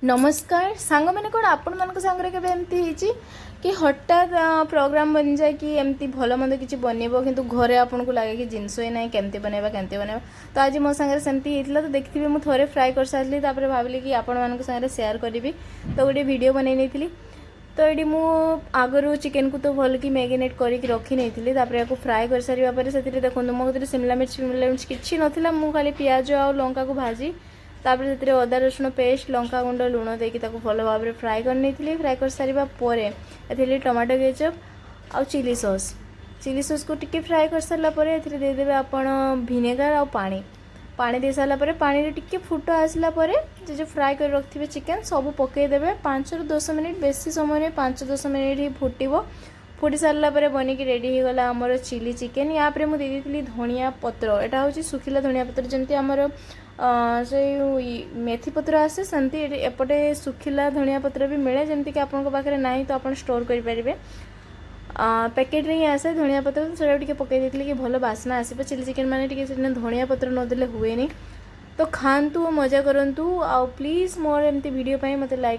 नमस्कार सांग मैंने कौन आपण मान सांगे के एमती कि हठात प्रोग्राम बन जाए कि एमती भल मंद किसी बनइब कि घरे आपन को लगे कि जिनस ही ना केमती बनइबा तो आज मो सागर सेमती होता तो देखिए मुझे थोड़े फ्राए कर सारी भाविली कि आपण मान सागर सेयार करी तो गोटे वीडियो बनई नहीं तो ये मु आगु चिकेन को तो भल कि मैगिनेट करके रखी नहीं या फ्राए कर सारे से देखो मो शिमला मिर्च किसी नाला मुझे खाली पियाज आ लंका को भाजी तापर से अदा रसुण पेस्ट लंका गुंड लुण देकी भल भाव में फ्राए करनी फ्राए कर सारापर ए टमाटो केचप आ चिली सॉस को टिके फ्राए कर सारापर देदेवे आपण भिनेगार आ पानी दे सारापर पानी टिके फुट आसला जो फ्राए कर रखिए चिकेन सब पकईदे 5 ରୁ 10 मिनिट बेसी समय 5-10 मिनिट ही फुटब फुटी सारापर बनिकी रेडी हो गला आमर चिली चिकेन या मुझे देती धनिया पत्र यहाँ हूँ सुखिला धनिया पत्र जमी आमर से मेथी पत्र आसे सेमती एपटे सुखिला धनिया पत्र भी मिले जमती कि आपन पाखे ना तो आप स्टोर करेंगे पैकेट रे ही आसे धनिया पत्र तो से पकई देती कि भल बास्ना आसो चिली चिकेन मैंने धनिया पत्र नदेले हुए तो खातु मजा करूँ आ प्लीज मोर एमती वीडियो मत लाइक